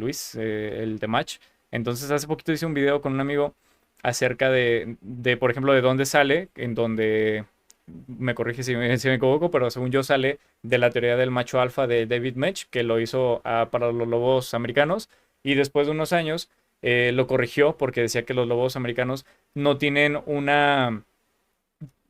Luis, el de Match. Entonces hace poquito hice un video con un amigo acerca de, por ejemplo, de dónde sale, en donde, me corrige si me equivoco, pero según yo sale de la teoría del macho alfa de David Mech, que lo hizo para los lobos americanos, y después de unos años lo corrigió porque decía que los lobos americanos no tienen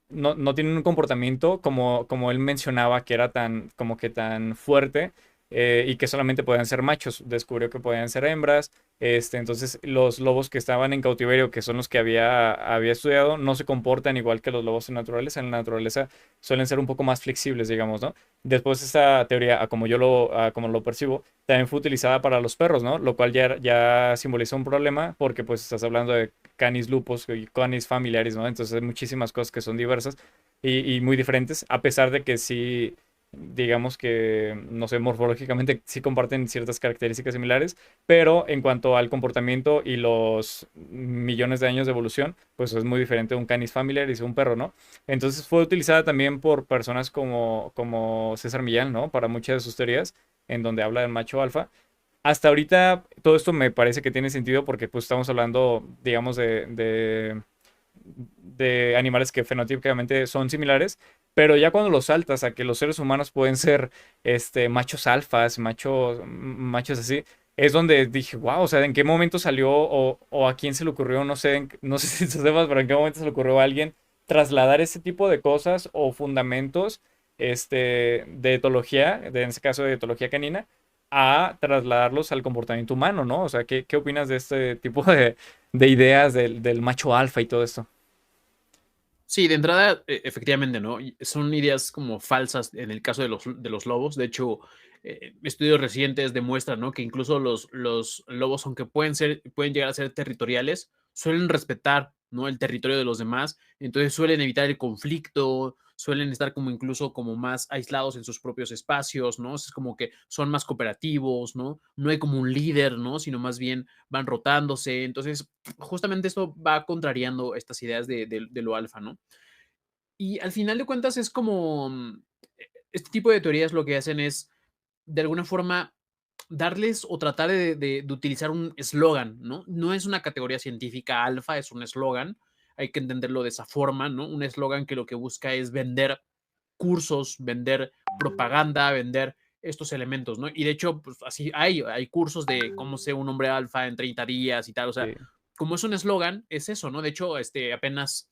no tienen un comportamiento como él mencionaba que era tan, como que tan fuerte, y que solamente podían ser machos. Descubrió que podían ser hembras. Entonces los lobos que estaban en cautiverio, que son los que había estudiado, no se comportan igual que los lobos en naturaleza. En la naturaleza suelen ser un poco más flexibles, digamos, ¿no? Después esta teoría, como lo percibo, también fue utilizada para los perros, ¿no? Lo cual ya simboliza un problema porque pues estás hablando de canis lupus y canis familiaris, ¿no? Entonces hay muchísimas cosas que son diversas y muy diferentes, a pesar de que sí, digamos que, no sé, morfológicamente sí comparten ciertas características similares, pero en cuanto al comportamiento y los millones de años de evolución, pues es muy diferente un canis familiaris y un perro, ¿no? Entonces fue utilizada también por personas como César Millán, ¿no? Para muchas de sus teorías, en donde habla del macho alfa. Hasta ahorita todo esto me parece que tiene sentido porque pues estamos hablando, digamos, de animales que fenotípicamente son similares, pero ya cuando los saltas a que los seres humanos pueden ser machos alfas, machos así, es donde dije, wow, o sea, ¿en qué momento salió o a quién se le ocurrió? No sé, no sé si tú sepas, pero ¿en qué momento se le ocurrió a alguien trasladar ese tipo de cosas o fundamentos de etología, en este caso de etología canina, a trasladarlos al comportamiento humano, ¿no? O sea, ¿qué opinas de este tipo de ideas del macho alfa y todo esto? Sí, de entrada, efectivamente, ¿no? Son ideas como falsas en el caso de los lobos. De hecho, estudios recientes demuestran, ¿no? Que incluso los lobos, aunque pueden llegar a ser territoriales, suelen respetar, ¿no? El territorio de los demás. Entonces suelen evitar el conflicto, suelen estar como incluso como más aislados en sus propios espacios, ¿no? Es como que son más cooperativos, ¿no? No hay como un líder, ¿no? Sino más bien van rotándose. Entonces, justamente esto va contrariando estas ideas de lo alfa, ¿no? Y al final de cuentas es como, este tipo de teorías lo que hacen es, de alguna forma, darles o tratar de utilizar un eslogan, ¿no? No es una categoría científica alfa, es un eslogan, hay que entenderlo de esa forma, ¿no? Un eslogan que lo que busca es vender cursos, vender propaganda, vender estos elementos, ¿no? Y de hecho, pues así hay cursos de cómo ser un hombre alfa en 30 días y tal, o sea, Sí. como es un eslogan, es eso, ¿no? De hecho, apenas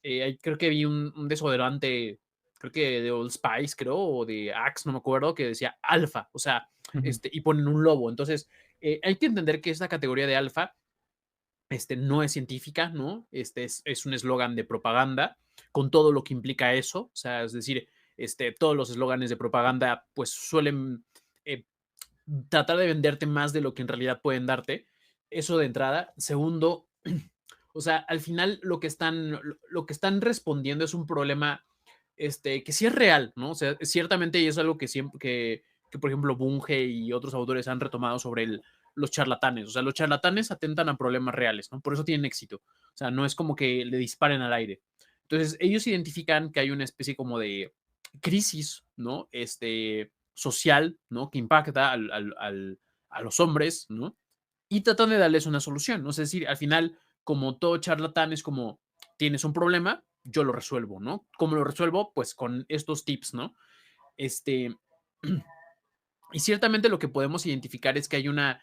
creo que vi un desodorante, creo que de Old Spice, creo, o de Axe, no me acuerdo, que decía alfa, o sea, Ujú. y ponen un lobo. Entonces, hay que entender que esta categoría de alfa no es científica, ¿no? Es un eslogan de propaganda con todo lo que implica eso. O sea, es decir, todos los eslóganes de propaganda pues suelen eh, tratar de venderte más de lo que en realidad pueden darte. Eso de entrada. Segundo, o sea, al final lo que están respondiendo es un problema que sí es real, ¿no? O sea, ciertamente y es algo que siempre, que por ejemplo Bunge y otros autores han retomado sobre los charlatanes. O sea, los charlatanes atentan a problemas reales, ¿no? Por eso tienen éxito. O sea, no es como que le disparen al aire. Entonces, ellos identifican que hay una especie como de crisis, ¿no? Social, ¿no? Que impacta a los hombres, ¿no? Y tratan de darles una solución, ¿no? Es decir, al final, como todo charlatán, es como, tienes un problema, yo lo resuelvo, ¿no? ¿Cómo lo resuelvo? Pues con estos tips, ¿no? Este, y ciertamente lo que podemos identificar es que hay una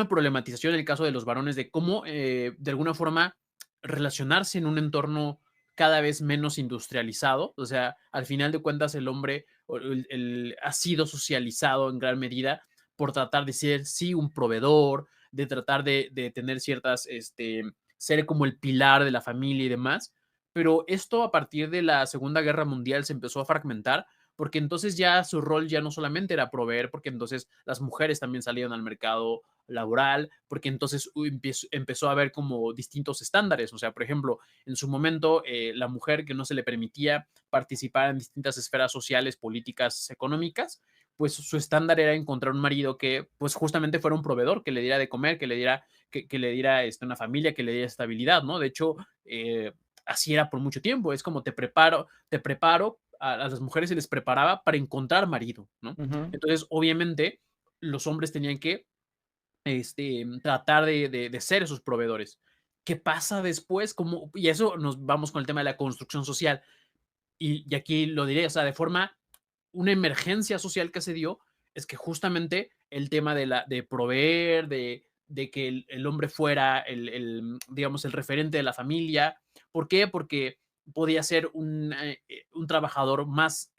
problematización en el caso de los varones de cómo, de alguna forma, relacionarse en un entorno cada vez menos industrializado. O sea, al final de cuentas, el hombre ha sido socializado en gran medida por tratar de ser, sí, un proveedor, de tratar de tener ciertas, ser como el pilar de la familia y demás. Pero esto a partir de la Segunda Guerra Mundial se empezó a fragmentar porque entonces ya su rol ya no solamente era proveer, porque entonces las mujeres también salieron al mercado laboral, porque entonces empezó a haber como distintos estándares. O sea, por ejemplo, en su momento, la mujer que no se le permitía participar en distintas esferas sociales, políticas, económicas, pues su estándar era encontrar un marido que pues justamente fuera un proveedor, que le diera de comer, que le diera una familia, que le diera estabilidad, ¿no? De hecho, así era por mucho tiempo. Es como te preparo, a las mujeres se les preparaba para encontrar marido, ¿no? Ujú. Entonces, obviamente, los hombres tenían que tratar de ser esos proveedores. ¿Qué pasa después? ¿Cómo? Y eso nos vamos con el tema de la construcción social. Y aquí lo diré, o sea, de forma, una emergencia social que se dio es que justamente el tema de proveer, de que el hombre fuera digamos, el referente de la familia. ¿Por qué? Porque podía ser un trabajador más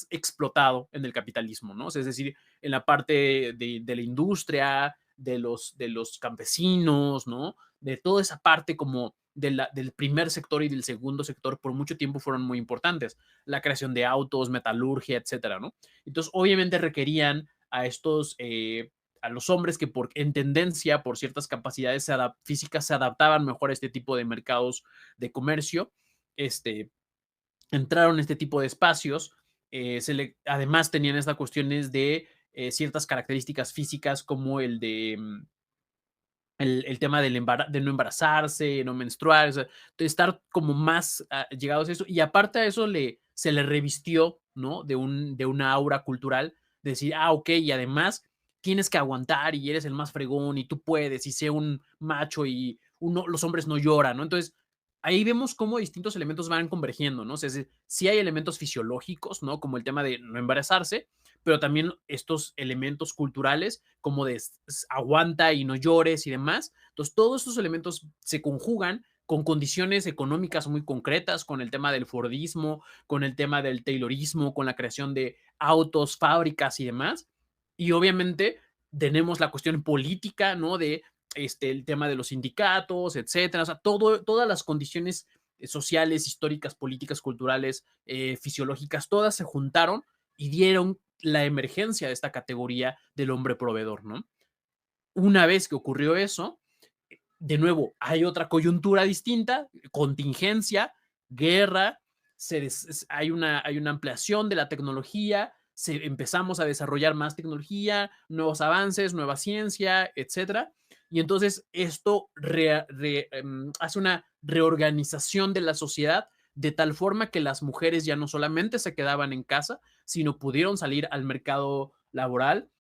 explotado en el capitalismo, ¿no? O sea, es decir, en la parte de la industria, de los campesinos, ¿no? De toda esa parte como del primer sector y del segundo sector por mucho tiempo fueron muy importantes. La creación de autos, metalurgia, etcétera, ¿no? Entonces, obviamente requerían a los hombres que en tendencia, por ciertas capacidades físicas, se adaptaban mejor a este tipo de mercados de comercio, entraron en este tipo de espacios, además tenían estas cuestiones de ciertas características físicas como el tema de no embarazarse, no menstruar, o sea, de estar como más llegados a eso. Y aparte a eso se le revistió, ¿no? De una aura cultural, de decir, ok, y además tienes que aguantar y eres el más fregón y tú puedes y sé un macho y los hombres no lloran, ¿no? Entonces, ahí vemos cómo distintos elementos van convergiendo, ¿no? O sea, sí hay elementos fisiológicos, ¿no? Como el tema de no embarazarse, pero también estos elementos culturales como de aguanta y no llores y demás. Entonces, todos estos elementos se conjugan con condiciones económicas muy concretas, con el tema del Fordismo, con el tema del Taylorismo, con la creación de autos, fábricas y demás. Y obviamente tenemos la cuestión política, ¿no? De el tema de los sindicatos, etcétera. O sea, todas las condiciones sociales, históricas, políticas, culturales, fisiológicas, todas se juntaron y dieron la emergencia de esta categoría del hombre proveedor, ¿no? Una vez que ocurrió eso, de nuevo, hay otra coyuntura distinta, contingencia, guerra, hay una ampliación de la tecnología, empezamos a desarrollar más tecnología, nuevos avances, nueva ciencia, etcétera. Y entonces esto hace una reorganización de la sociedad de tal forma que las mujeres ya no solamente se quedaban en casa, sino pudieron salir al mercado laboral